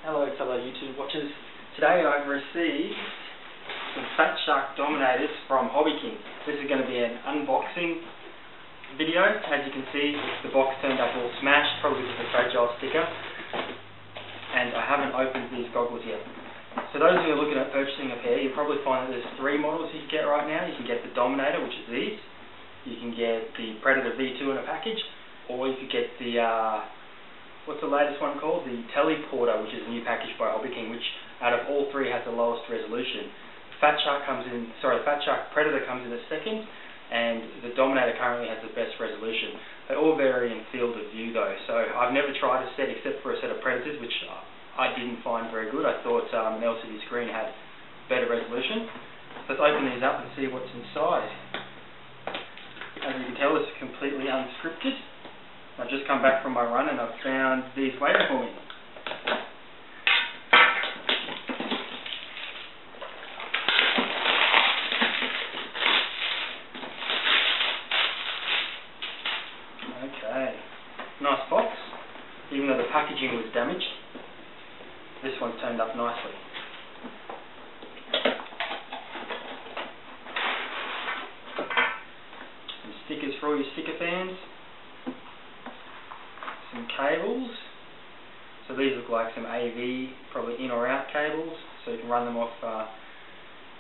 Hello fellow YouTube watchers. Today I've received some FatShark Dominators from Hobby King. This is going to be an unboxing video. As you can see, the box turned up all smashed, probably with a fragile sticker. And I haven't opened these goggles yet. So those of you who are looking at purchasing a pair, you'll probably find that there's three models you can get right now. You can get the Dominator, which is these. You can get the Predator V2 in a package. Or you could get the what's the latest one called? The Teleporter, which is a new package by Hobby King, which out of all three has the lowest resolution. FatShark Predator comes in at second, and the Dominator currently has the best resolution. They all vary in field of view though, so I've never tried a set except for a set of Predators, which I didn't find very good. I thought an LCD screen had better resolution. Let's open these up and see what's inside. As you can tell, it's completely unscripted. I've just come back from my run and I've found these waiting for me. Okay, nice box. Even though the packaging was damaged, this one turned up nicely. Some stickers for all your sticker fans. Some cables. So these look like some AV, probably in or out cables, so you can run them off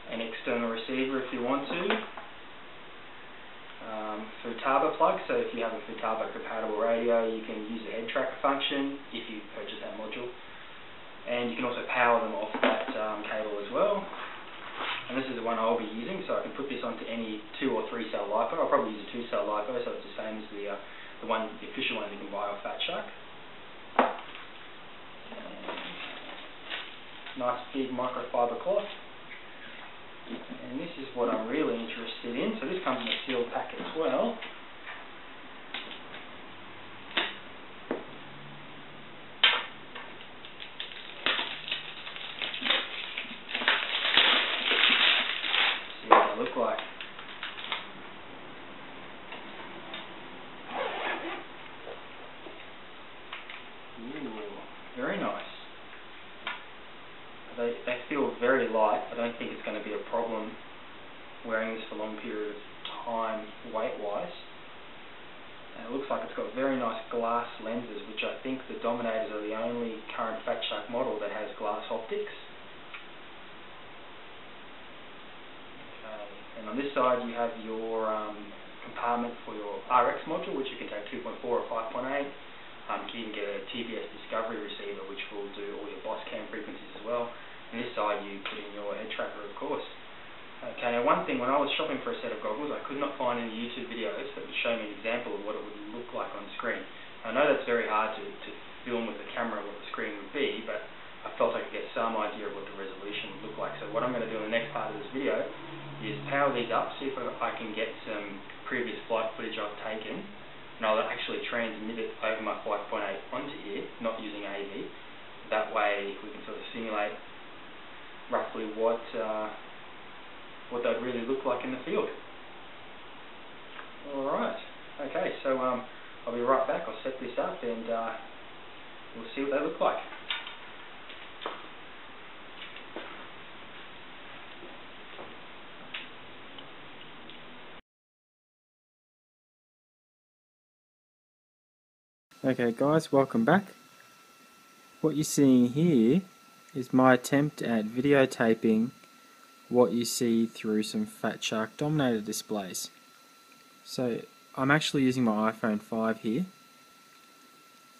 an external receiver if you want to. Futaba plug, so if you have a Futaba compatible radio, you can use the head tracker function if you purchase that module. And you can also power them off that cable as well. And this is the one I'll be using, so I can put this onto any 2 or 3 cell LiPo. I'll probably use a 2 cell LiPo, so it's the same as the official one you can buy off FatShark. Nice big microfiber cloth. And this is what I'm really interested in. So this comes in a sealed pack as well. See what they look like. Very nice. They feel very light. I don't think it's going to be a problem wearing this for a long period of time weight-wise. And it looks like it's got very nice glass lenses, which I think the Dominators are the only current FatShark model that has glass optics. Okay. And on this side you have your compartment for your RX module, which you can take 2.4 or 5.8. You can get a TBS Discovery receiver, which will do all your boss cam frequencies as well. And this side you put in your head tracker, of course. Okay, now one thing, when I was shopping for a set of goggles, I could not find any YouTube videos that would show me an example of what it would look like on screen. I know that's very hard to film with the camera what the screen would be, but I felt I could get some idea of what the resolution would look like. So what I'm going to do in the next part of this video is power these up, see if I can get some previous flight footage I've taken, and I'll actually transmit it over my 5.8 onto here, not using AV. That way we can sort of simulate roughly what they'd really look like in the field. Alright, okay, so I'll be right back. I'll set this up and we'll see what they look like. Okay guys, welcome back. What you're seeing here is my attempt at videotaping what you see through some FatShark Dominator displays. So I'm actually using my iPhone 5 here.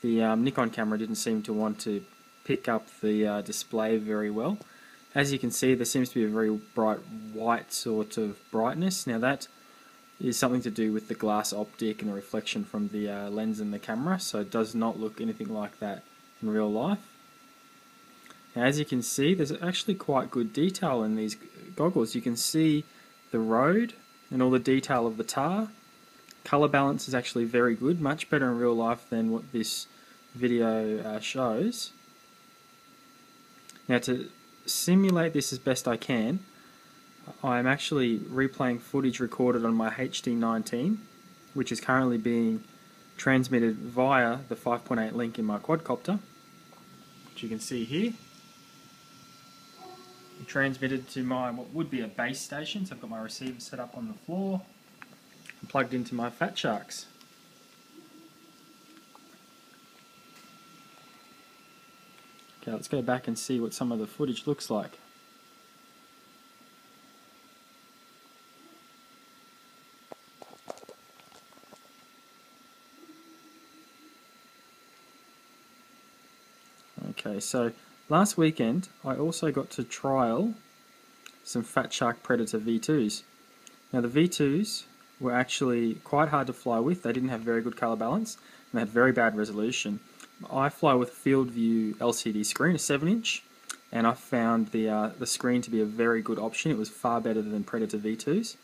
The Nikon camera didn't seem to want to pick up the display very well. As you can see, there seems to be a very bright white sort of brightness. Now that is something to do with the glass optic and the reflection from the lens in the camera, so it does not look anything like that in real life. Now, as you can see, there's actually quite good detail in these goggles. You can see the road and all the detail of the tar. Color balance is actually very good, much better in real life than what this video shows. Now, to simulate this as best I can, I'm actually replaying footage recorded on my HD19, which is currently being transmitted via the 5.8 link in my quadcopter, which you can see here. Transmitted to my what would be a base station, so I've got my receiver set up on the floor and plugged into my FatSharks. Okay, let's go back and see what some of the footage looks like. Okay, so last weekend I also got to trial some FatShark Predator V2s. Now the V2s were actually quite hard to fly with. They didn't have very good colour balance and they had very bad resolution. I fly with a field view LCD screen, a 7-inch, and I found the screen to be a very good option. It was far better than Predator V2s.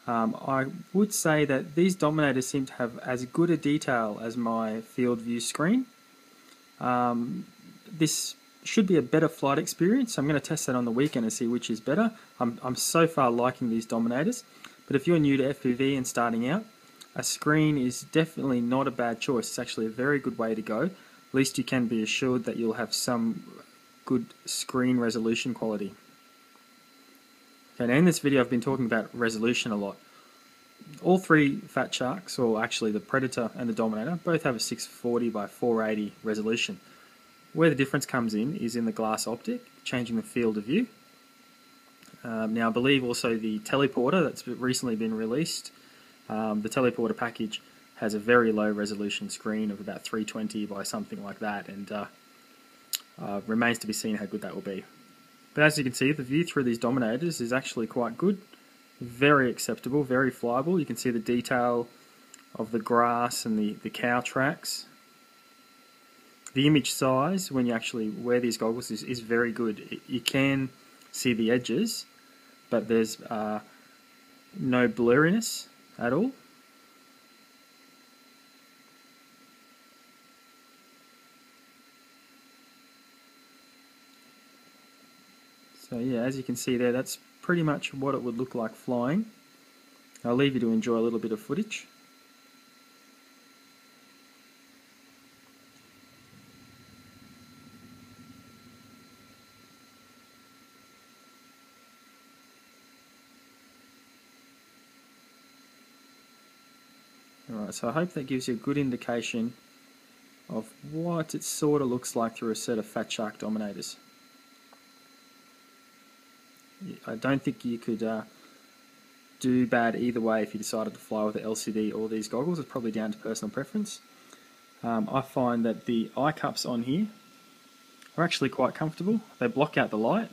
I would say that these Dominators seem to have as good a detail as my field view screen. This should be a better flight experience. I'm going to test that on the weekend and see which is better. I'm so far liking these Dominators, but if you're new to FPV and starting out, a screen is definitely not a bad choice. It's actually a very good way to go. At least you can be assured that you'll have some good screen resolution quality. Okay, now in this video I've been talking about resolution a lot. All three FatSharks, or actually the Predator and the Dominator, both have a 640 by 480 resolution. Where the difference comes in is in the glass optic, changing the field of view. Now I believe also the teleporter that's recently been released, the teleporter package has a very low resolution screen of about 320 by something like that, and remains to be seen how good that will be. But as you can see, the view through these Dominators is actually quite good, very acceptable, very flyable. You can see the detail of the grass and the cow tracks. The image size, when you actually wear these goggles, is very good. You can see the edges, but there's no blurriness at all. So yeah, as you can see there, that's pretty much what it would look like flying. I'll leave you to enjoy a little bit of footage. Alright, so I hope that gives you a good indication of what it sort of looks like through a set of FatShark Dominators. I don't think you could do bad either way if you decided to fly with the LCD or these goggles. It's probably down to personal preference. I find that the eye cups on here are actually quite comfortable. They block out the light,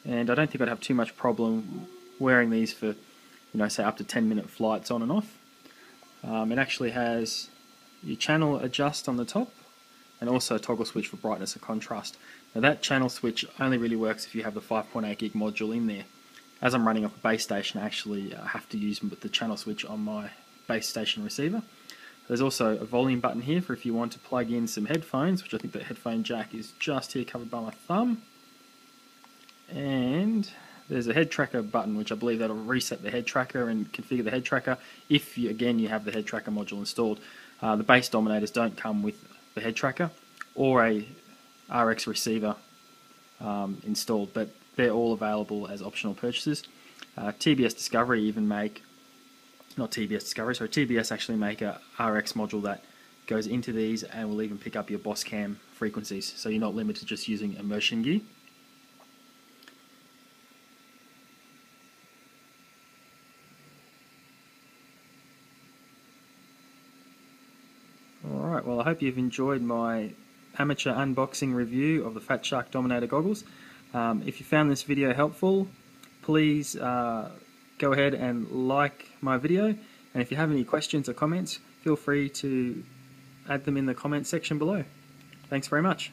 and I don't think I'd have too much problem wearing these for, say up to 10-minute flights on and off. It actually has your channel adjust on the top and also a toggle switch for brightness and contrast. Now that channel switch only really works if you have the 5.8 gig module in there. As I'm running off a base station, I actually have to use the channel switch on my base station receiver. There's also a volume button here for if you want to plug in some headphones, which I think the headphone jack is just here covered by my thumb. And there's a head tracker button, which I believe that'll reset the head tracker and configure the head tracker if you have the head tracker module installed. The base Dominators don't come with the head tracker or a RX receiver installed, but they're all available as optional purchases. TBS Discovery even make, not TBS Discovery, sorry, TBS actually make a RX module that goes into these and will even pick up your boss cam frequencies, so you're not limited to just using immersion gear. Alright, well I hope you've enjoyed my amateur unboxing review of the FatShark Dominator goggles. If you found this video helpful, please go ahead and like my video, and if you have any questions or comments, feel free to add them in the comment section below. Thanks very much.